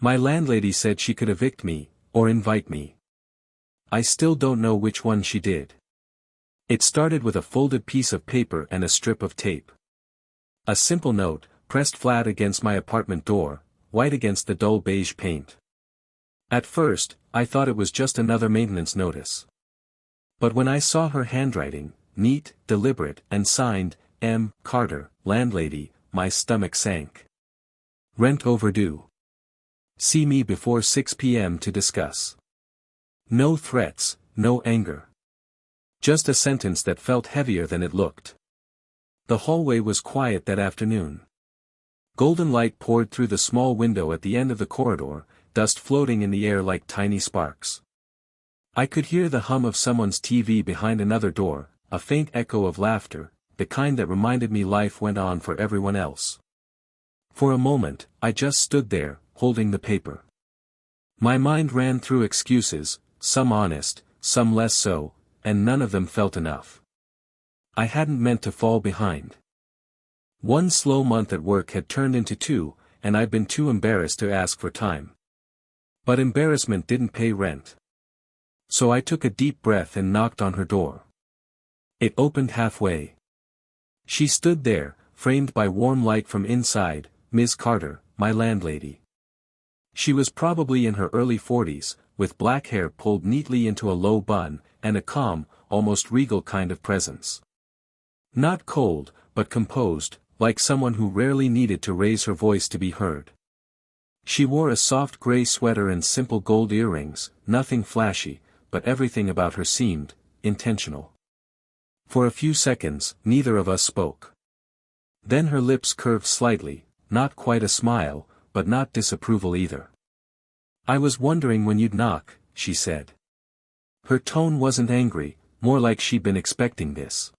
My landlady said she could evict me, or invite me. I still don't know which one she did. It started with a folded piece of paper and a strip of tape. A simple note, pressed flat against my apartment door, white against the dull beige paint. At first, I thought it was just another maintenance notice. But when I saw her handwriting, neat, deliberate, and signed, M. Carter, Landlady, my stomach sank. Rent overdue. See me before 6 p.m. to discuss. No threats, no anger. Just a sentence that felt heavier than it looked. The hallway was quiet that afternoon. Golden light poured through the small window at the end of the corridor, dust floating in the air like tiny sparks. I could hear the hum of someone's TV behind another door, a faint echo of laughter, the kind that reminded me life went on for everyone else. For a moment, I just stood there, holding the paper. My mind ran through excuses, some honest, some less so, and none of them felt enough. I hadn't meant to fall behind. One slow month at work had turned into two, and I'd been too embarrassed to ask for time. But embarrassment didn't pay rent. So I took a deep breath and knocked on her door. It opened halfway. She stood there, framed by warm light from inside, Ms. Carter, my landlady. She was probably in her early 40s, with black hair pulled neatly into a low bun, and a calm, almost regal kind of presence. Not cold, but composed, like someone who rarely needed to raise her voice to be heard. She wore a soft gray sweater and simple gold earrings, nothing flashy, but everything about her seemed intentional. For a few seconds, neither of us spoke. Then her lips curved slightly, not quite a smile, but not disapproval either. "I was wondering when you'd knock," she said. Her tone wasn't angry, more like she'd been expecting this.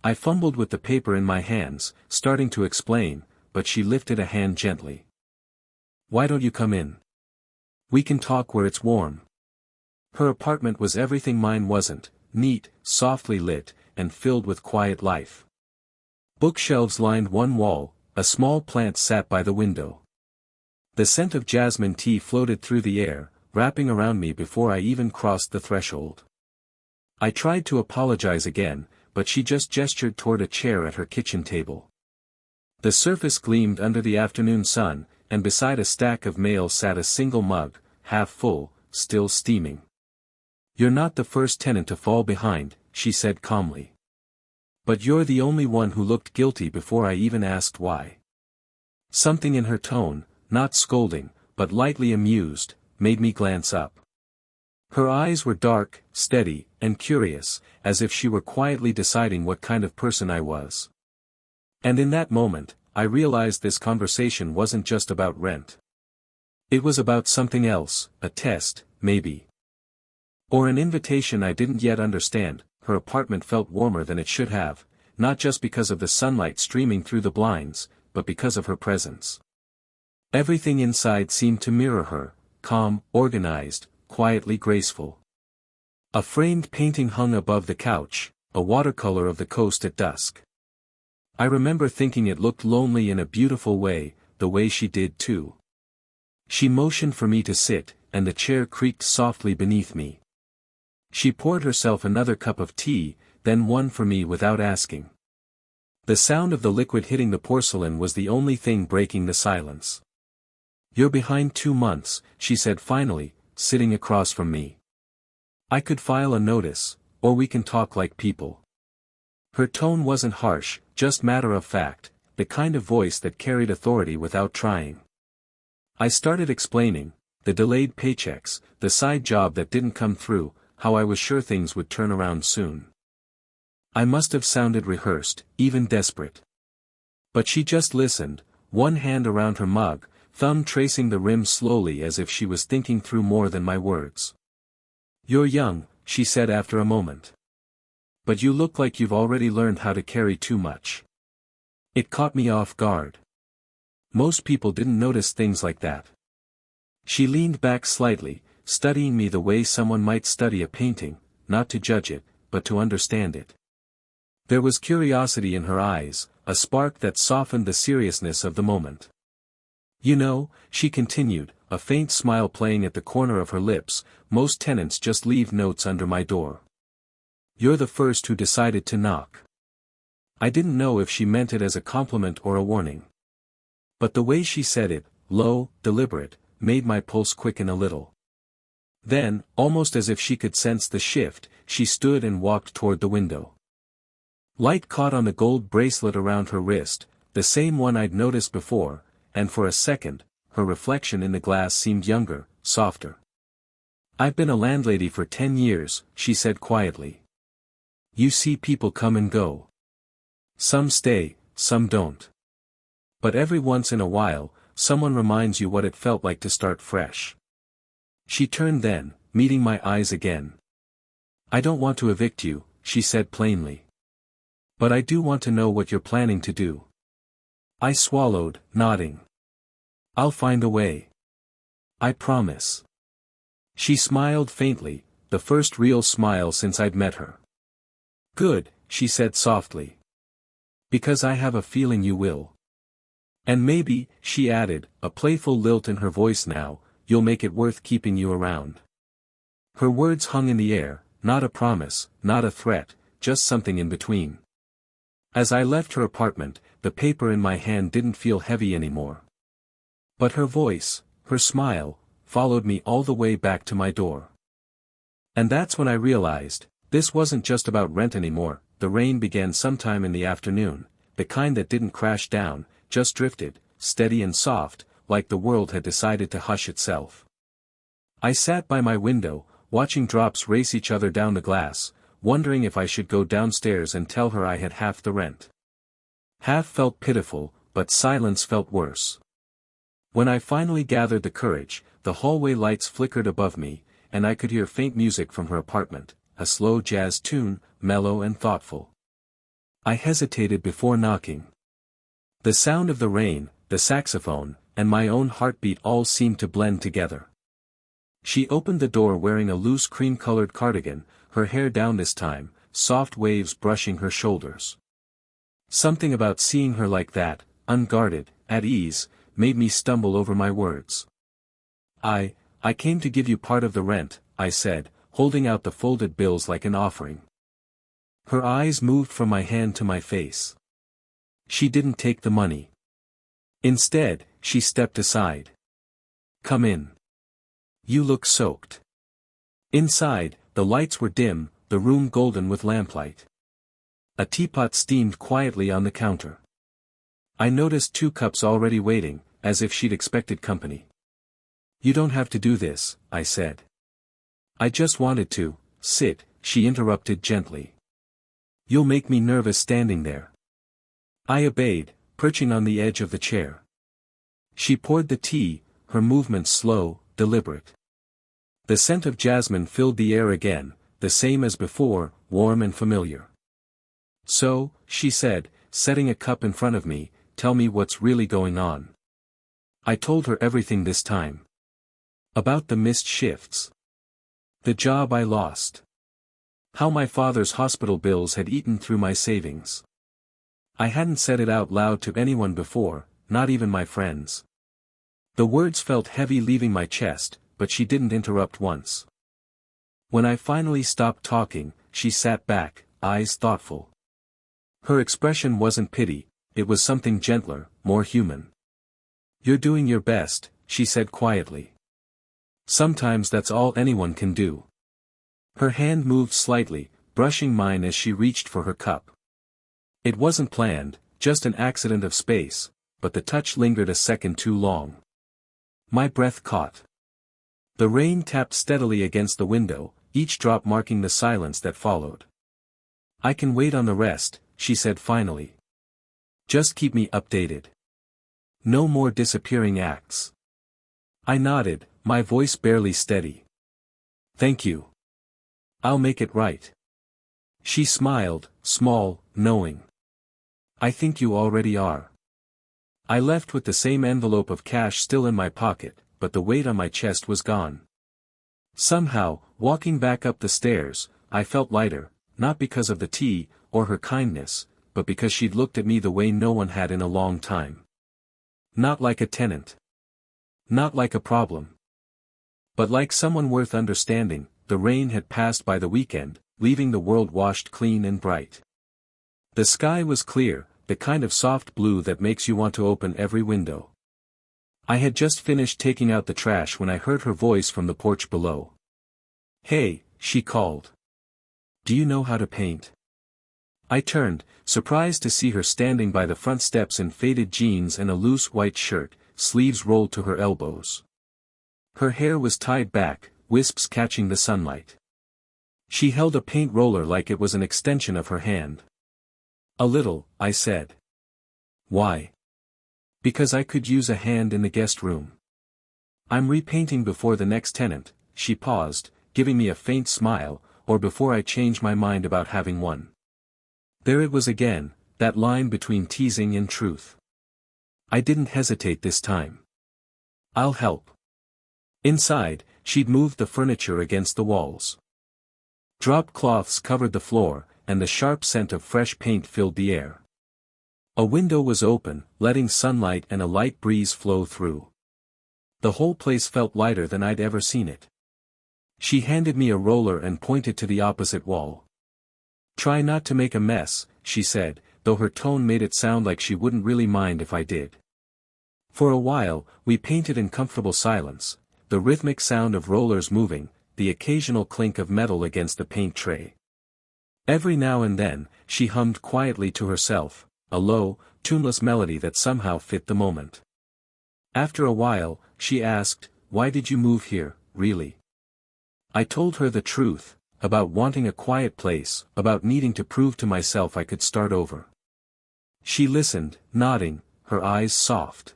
I fumbled with the paper in my hands, starting to explain, but she lifted a hand gently. "Why don't you come in? We can talk where it's warm." Her apartment was everything mine wasn't, neat, softly lit, and filled with quiet life. Bookshelves lined one wall, a small plant sat by the window. The scent of jasmine tea floated through the air, wrapping around me before I even crossed the threshold. I tried to apologize again, but she just gestured toward a chair at her kitchen table. The surface gleamed under the afternoon sun, and beside a stack of mail sat a single mug, half full, still steaming. "You're not the first tenant to fall behind," she said calmly. "But you're the only one who looked guilty before I even asked why." Something in her tone, not scolding, but lightly amused, made me glance up. Her eyes were dark, steady, and curious, as if she were quietly deciding what kind of person I was. And in that moment, I realized this conversation wasn't just about rent. It was about something else, a test, maybe. Or an invitation I didn't yet understand. Her apartment felt warmer than it should have, not just because of the sunlight streaming through the blinds, but because of her presence. Everything inside seemed to mirror her, calm, organized, quietly graceful. A framed painting hung above the couch, a watercolor of the coast at dusk. I remember thinking it looked lonely in a beautiful way, the way she did too. She motioned for me to sit, and the chair creaked softly beneath me. She poured herself another cup of tea, then one for me without asking. The sound of the liquid hitting the porcelain was the only thing breaking the silence. "You're behind 2 months," she said finally, sitting across from me. "I could file a notice, or we can talk like people." Her tone wasn't harsh, just matter of fact, the kind of voice that carried authority without trying. I started explaining, the delayed paychecks, the side job that didn't come through, how I was sure things would turn around soon. I must have sounded rehearsed, even desperate. But she just listened, one hand around her mug, thumb tracing the rim slowly as if she was thinking through more than my words. "You're young," she said after a moment. "But you look like you've already learned how to carry too much." It caught me off guard. Most people didn't notice things like that. She leaned back slightly, studying me the way someone might study a painting, not to judge it, but to understand it. There was curiosity in her eyes, a spark that softened the seriousness of the moment. You know, she continued, a faint smile playing at the corner of her lips, most tenants just leave notes under my door. You're the first who decided to knock. I didn't know if she meant it as a compliment or a warning. But the way she said it, low, deliberate, made my pulse quicken a little. Then, almost as if she could sense the shift, she stood and walked toward the window. Light caught on the gold bracelet around her wrist, the same one I'd noticed before, and for a second, her reflection in the glass seemed younger, softer. I've been a landlady for 10 years, she said quietly. You see people come and go. Some stay, some don't. But every once in a while, someone reminds you what it felt like to start fresh. She turned then, meeting my eyes again. I don't want to evict you, she said plainly. But I do want to know what you're planning to do. I swallowed, nodding. I'll find a way. I promise. She smiled faintly, the first real smile since I'd met her. Good, she said softly. Because I have a feeling you will. And maybe, she added, a playful lilt in her voice now, you'll make it worth keeping you around. Her words hung in the air, not a promise, not a threat, just something in between. As I left her apartment, the paper in my hand didn't feel heavy anymore. But her voice, her smile, followed me all the way back to my door. And that's when I realized, this wasn't just about rent anymore. The rain began sometime in the afternoon, the kind that didn't crash down, just drifted, steady and soft, like the world had decided to hush itself. I sat by my window, watching drops race each other down the glass, wondering if I should go downstairs and tell her I had half the rent. Half felt pitiful, but silence felt worse. When I finally gathered the courage, the hallway lights flickered above me, and I could hear faint music from her apartment, a slow jazz tune, mellow and thoughtful. I hesitated before knocking. The sound of the rain, the saxophone, and my own heartbeat all seemed to blend together. She opened the door wearing a loose cream-colored cardigan, her hair down this time, soft waves brushing her shoulders. Something about seeing her like that, unguarded, at ease, made me stumble over my words. I came to give you part of the rent, I said, holding out the folded bills like an offering. Her eyes moved from my hand to my face. She didn't take the money. Instead, she stepped aside. Come in. You look soaked. Inside, the lights were dim, the room golden with lamplight. A teapot steamed quietly on the counter. I noticed 2 cups already waiting, as if she'd expected company. You don't have to do this, I said. I just wanted to, sit, she interrupted gently. You'll make me nervous standing there. I obeyed, perching on the edge of the chair. She poured the tea, her movements slow, deliberate. The scent of jasmine filled the air again, the same as before, warm and familiar. So, she said, setting a cup in front of me, tell me what's really going on. I told her everything this time. About the missed shifts. The job I lost. How my father's hospital bills had eaten through my savings. I hadn't said it out loud to anyone before, not even my friends. The words felt heavy leaving my chest, but she didn't interrupt once. When I finally stopped talking, she sat back, eyes thoughtful. Her expression wasn't pity, it was something gentler, more human. You're doing your best, she said quietly. Sometimes that's all anyone can do. Her hand moved slightly, brushing mine as she reached for her cup. It wasn't planned, just an accident of space, but the touch lingered a second too long. My breath caught. The rain tapped steadily against the window, each drop marking the silence that followed. I can wait on the rest, she said finally. Just keep me updated. No more disappearing acts. I nodded, my voice barely steady. Thank you. I'll make it right. She smiled, small, knowing. I think you already are. I left with the same envelope of cash still in my pocket, but the weight on my chest was gone. Somehow, walking back up the stairs, I felt lighter, not because of the tea, or her kindness, but because she'd looked at me the way no one had in a long time. Not like a tenant. Not like a problem. But like someone worth understanding. The rain had passed by the weekend, leaving the world washed clean and bright. The sky was clear, the kind of soft blue that makes you want to open every window. I had just finished taking out the trash when I heard her voice from the porch below. "Hey," she called. "Do you know how to paint?" I turned, surprised to see her standing by the front steps in faded jeans and a loose white shirt, sleeves rolled to her elbows. Her hair was tied back, wisps catching the sunlight. She held a paint roller like it was an extension of her hand. "A little," I said. "Why?" "Because I could use a hand in the guest room. I'm repainting before the next tenant." She paused, giving me a faint smile, "or before I change my mind about having one." There it was again, that line between teasing and truth. I didn't hesitate this time. "I'll help." Inside, she'd moved the furniture against the walls. Drop cloths covered the floor, and the sharp scent of fresh paint filled the air. A window was open, letting sunlight and a light breeze flow through. The whole place felt lighter than I'd ever seen it. She handed me a roller and pointed to the opposite wall. "Try not to make a mess," she said, though her tone made it sound like she wouldn't really mind if I did. For a while, we painted in comfortable silence, the rhythmic sound of rollers moving, the occasional clink of metal against the paint tray. Every now and then, she hummed quietly to herself, a low, tuneless melody that somehow fit the moment. After a while, she asked, "Why did you move here, really?" I told her the truth, about wanting a quiet place, about needing to prove to myself I could start over. She listened, nodding, her eyes soft.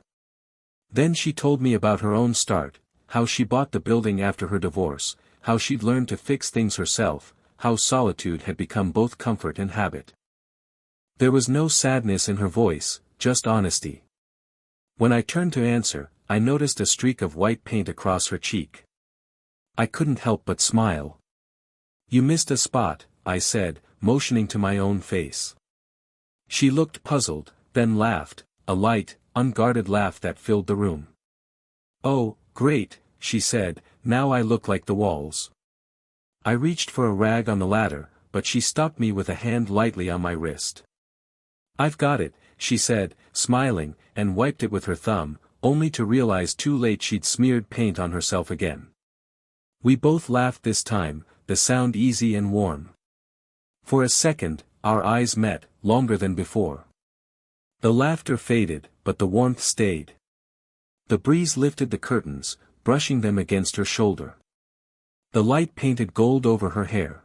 Then she told me about her own start, how she bought the building after her divorce, how she'd learned to fix things herself, how solitude had become both comfort and habit. There was no sadness in her voice, just honesty. When I turned to answer, I noticed a streak of white paint across her cheek. I couldn't help but smile. "You missed a spot," I said, motioning to my own face. She looked puzzled, then laughed, a light, unguarded laugh that filled the room. "Oh, great," she said, "now I look like the walls." I reached for a rag on the ladder, but she stopped me with a hand lightly on my wrist. "I've got it," she said, smiling, and wiped it with her thumb, only to realize too late she'd smeared paint on herself again. We both laughed this time, the sound easy and warm. For a second, our eyes met, longer than before. The laughter faded, but the warmth stayed. The breeze lifted the curtains, brushing them against her shoulder. The light painted gold over her hair.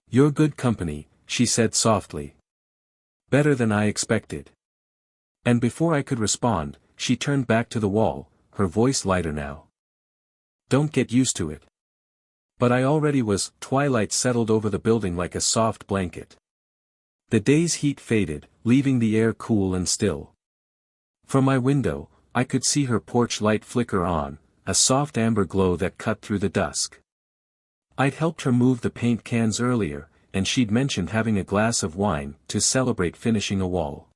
"You're good company," she said softly. "Better than I expected." And before I could respond, she turned back to the wall, her voice lighter now. "Don't get used to it." But I already was. Twilight settled over the building like a soft blanket. The day's heat faded, leaving the air cool and still. From my window, I could see her porch light flicker on, a soft amber glow that cut through the dusk. I'd helped her move the paint cans earlier, and she'd mentioned having a glass of wine to celebrate finishing a wall.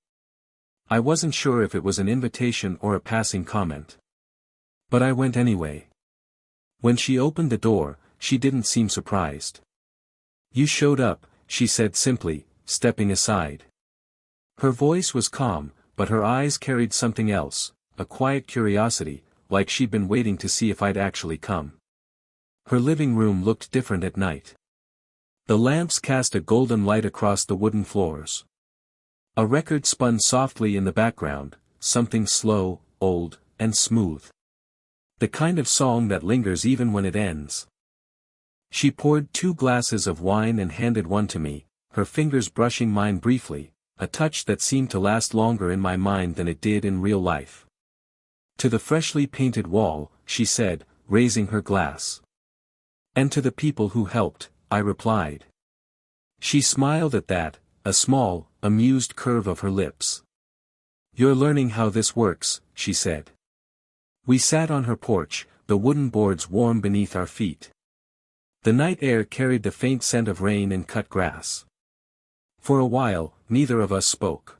I wasn't sure if it was an invitation or a passing comment. But I went anyway. When she opened the door, she didn't seem surprised. "You showed up," she said simply, stepping aside. Her voice was calm, but her eyes carried something else, a quiet curiosity, like she'd been waiting to see if I'd actually come. Her living room looked different at night. The lamps cast a golden light across the wooden floors. A record spun softly in the background, something slow, old, and smooth. The kind of song that lingers even when it ends. She poured 2 glasses of wine and handed one to me, her fingers brushing mine briefly, a touch that seemed to last longer in my mind than it did in real life. "To the freshly painted wall," she said, raising her glass. "And to the people who helped," I replied. She smiled at that, a small, amused curve of her lips. "You're learning how this works," she said. We sat on her porch, the wooden boards warm beneath our feet. The night air carried the faint scent of rain and cut grass. For a while, neither of us spoke.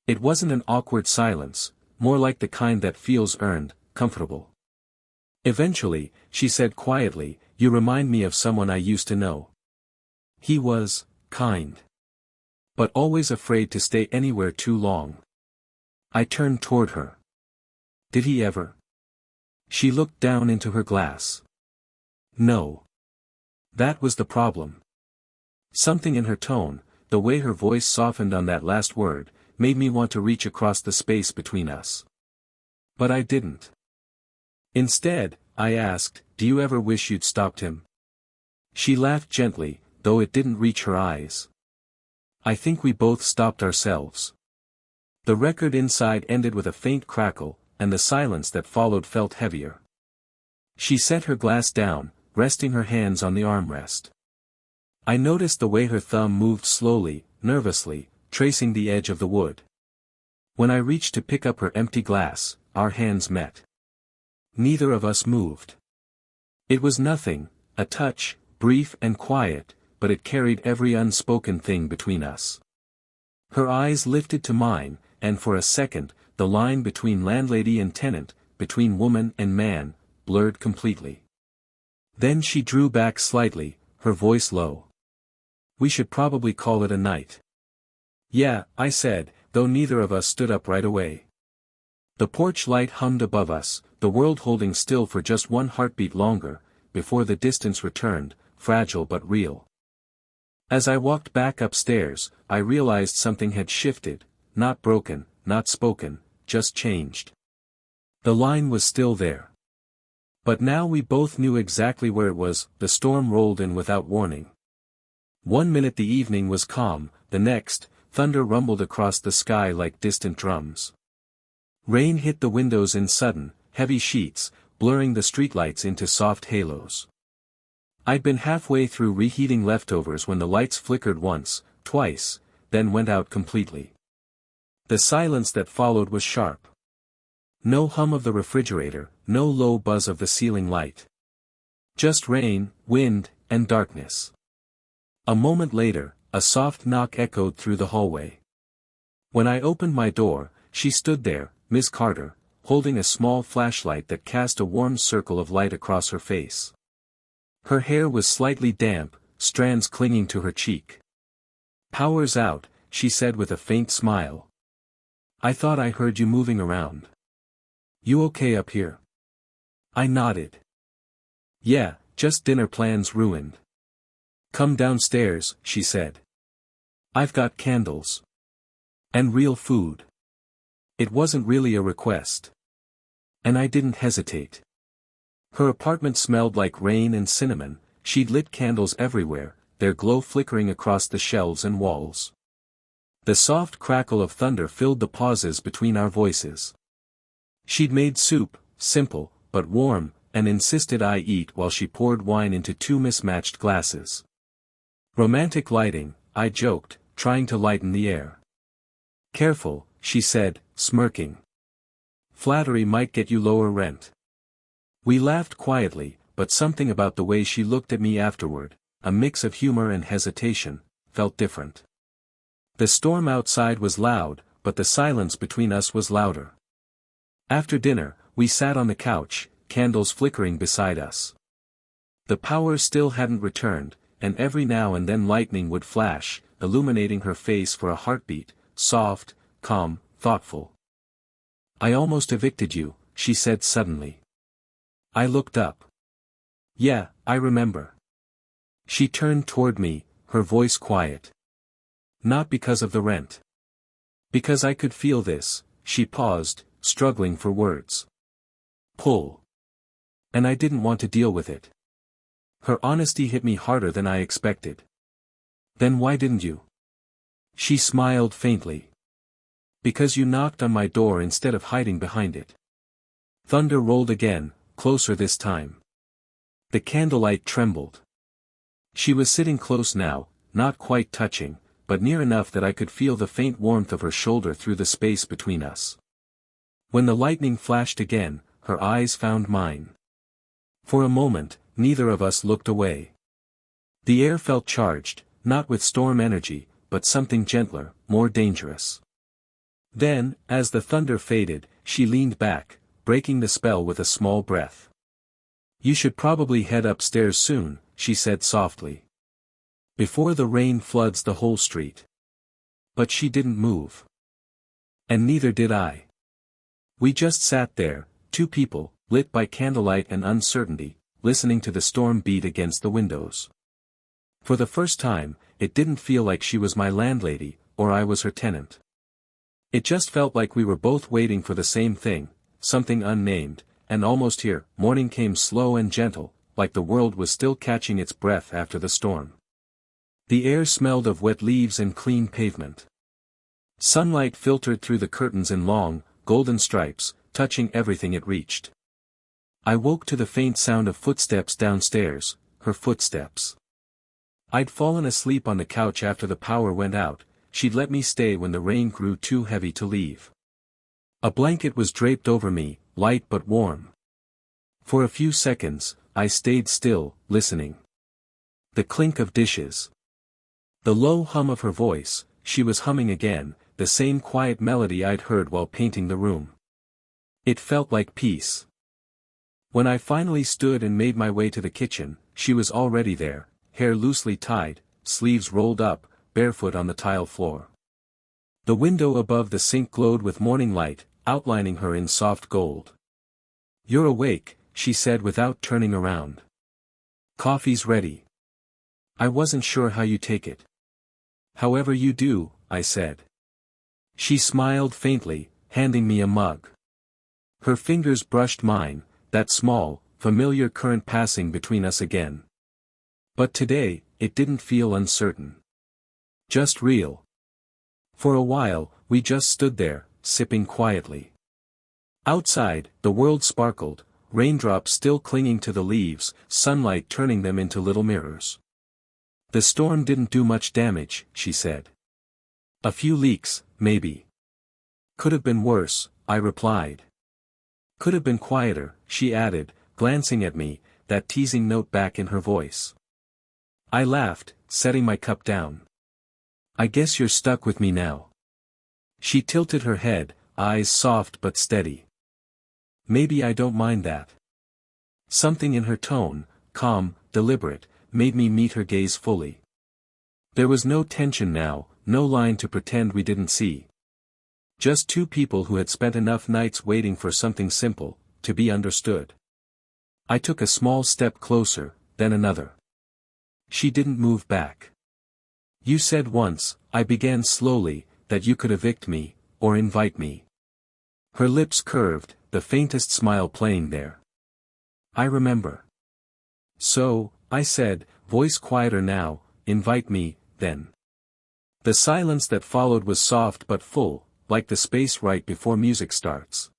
It wasn't an awkward silence, more like the kind that feels earned, comfortable. Eventually, she said quietly, "You remind me of someone I used to know. He was kind, but always afraid to stay anywhere too long." I turned toward her. "Did he ever?" She looked down into her glass. "No. That was the problem." Something in her tone, the way her voice softened on that last word, made me want to reach across the space between us. But I didn't. Instead, I asked, "Do you ever wish you'd stopped him?" She laughed gently, though it didn't reach her eyes. I think we both stopped ourselves. The record inside ended with a faint crackle, and the silence that followed felt heavier. She set her glass down, resting her hands on the armrest. I noticed the way her thumb moved slowly, nervously, tracing the edge of the wood. When I reached to pick up her empty glass, our hands met. Neither of us moved. It was nothing, a touch, brief and quiet, but it carried every unspoken thing between us. Her eyes lifted to mine, and for a second, the line between landlady and tenant, between woman and man, blurred completely. Then she drew back slightly, her voice low. "We should probably call it a night." "Yeah," I said, though neither of us stood up right away. The porch light hummed above us, the world holding still for just one heartbeat longer, before the distance returned, fragile but real. As I walked back upstairs, I realized something had shifted, not broken, not spoken, just changed. The line was still there. But now we both knew exactly where it was. The storm rolled in without warning. One minute the evening was calm, the next, thunder rumbled across the sky like distant drums. Rain hit the windows in sudden, heavy sheets, blurring the streetlights into soft halos. I'd been halfway through reheating leftovers when the lights flickered once, twice, then went out completely. The silence that followed was sharp. No hum of the refrigerator, no low buzz of the ceiling light. Just rain, wind, and darkness. A moment later, a soft knock echoed through the hallway. When I opened my door, she stood there, Miss Carter, holding a small flashlight that cast a warm circle of light across her face. Her hair was slightly damp, strands clinging to her cheek. "Power's out," she said with a faint smile. "I thought I heard you moving around. You okay up here?" I nodded. "Yeah, just dinner plans ruined." "Come downstairs," she said. "I've got candles. And real food." It wasn't really a request. And I didn't hesitate. Her apartment smelled like rain and cinnamon. She'd lit candles everywhere, their glow flickering across the shelves and walls. The soft crackle of thunder filled the pauses between our voices. She'd made soup, simple, but warm, and insisted I eat while she poured wine into two mismatched glasses. "Romantic lighting," I joked, trying to lighten the air. "Careful," she said, smirking. "Flattery might get you lower rent." We laughed quietly, but something about the way she looked at me afterward, a mix of humor and hesitation, felt different. The storm outside was loud, but the silence between us was louder. After dinner, we sat on the couch, candles flickering beside us. The power still hadn't returned, and every now and then lightning would flash, illuminating her face for a heartbeat, soft, calm, thoughtful. "I almost evicted you," she said suddenly. I looked up. "Yeah, I remember." She turned toward me, her voice quiet. "Not because of the rent. Because I could feel this." She paused, struggling for words. "Pull. And I didn't want to deal with it." Her honesty hit me harder than I expected. "Then why didn't you?" She smiled faintly. "Because you knocked on my door instead of hiding behind it." Thunder rolled again, closer this time. The candlelight trembled. She was sitting close now, not quite touching, but near enough that I could feel the faint warmth of her shoulder through the space between us. When the lightning flashed again, her eyes found mine. For a moment, neither of us looked away. The air felt charged, not with storm energy, but something gentler, more dangerous. Then, as the thunder faded, she leaned back, breaking the spell with a small breath. "You should probably head upstairs soon," she said softly. "Before the rain floods the whole street." But she didn't move. And neither did I. We just sat there, two people, lit by candlelight and uncertainty, listening to the storm beat against the windows. For the first time, it didn't feel like she was my landlady, or I was her tenant. It just felt like we were both waiting for the same thing, something unnamed, and almost here. Morning came slow and gentle, like the world was still catching its breath after the storm. The air smelled of wet leaves and clean pavement. Sunlight filtered through the curtains in long, golden stripes, touching everything it reached. I woke to the faint sound of footsteps downstairs, her footsteps. I'd fallen asleep on the couch after the power went out. She'd let me stay when the rain grew too heavy to leave. A blanket was draped over me, light but warm. For a few seconds, I stayed still, listening. The clink of dishes. The low hum of her voice. She was humming again, the same quiet melody I'd heard while painting the room. It felt like peace. When I finally stood and made my way to the kitchen, she was already there, hair loosely tied, sleeves rolled up, barefoot on the tile floor. The window above the sink glowed with morning light, outlining her in soft gold. "You're awake," she said without turning around. "Coffee's ready." "I wasn't sure how you take it." "However you do," I said. She smiled faintly, handing me a mug. Her fingers brushed mine, that small, familiar current passing between us again. But today, it didn't feel uncertain. Just real. For a while, we just stood there, sipping quietly. Outside, the world sparkled, raindrops still clinging to the leaves, sunlight turning them into little mirrors. "The storm didn't do much damage," she said. "A few leaks, maybe." "Could have been worse," I replied. "Could have been quieter," she added, glancing at me, that teasing note back in her voice. I laughed, setting my cup down. "I guess you're stuck with me now." She tilted her head, eyes soft but steady. "Maybe I don't mind that." Something in her tone, calm, deliberate, made me meet her gaze fully. There was no tension now, no line to pretend we didn't see. Just two people who had spent enough nights waiting for something simple, to be understood. I took a small step closer, then another. She didn't move back. "You said once," I began slowly, "that you could evict me, or invite me." Her lips curved, the faintest smile playing there. "I remember." "So," I said, voice quieter now, "invite me, then." The silence that followed was soft but full, like the space right before music starts.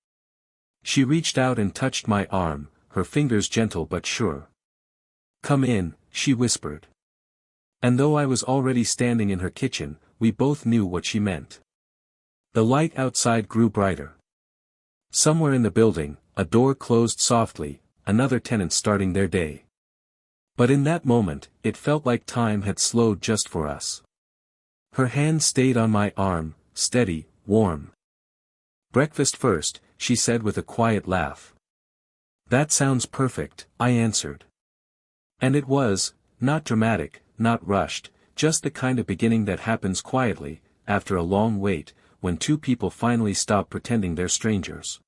She reached out and touched my arm, her fingers gentle but sure. "Come in," she whispered. And though I was already standing in her kitchen, we both knew what she meant. The light outside grew brighter. Somewhere in the building, a door closed softly, another tenant starting their day. But in that moment, it felt like time had slowed just for us. Her hand stayed on my arm, steady, warm. "Breakfast first," she said with a quiet laugh. "That sounds perfect," I answered. And it was, not dramatic, not rushed, just the kind of beginning that happens quietly, after a long wait, when two people finally stop pretending they're strangers.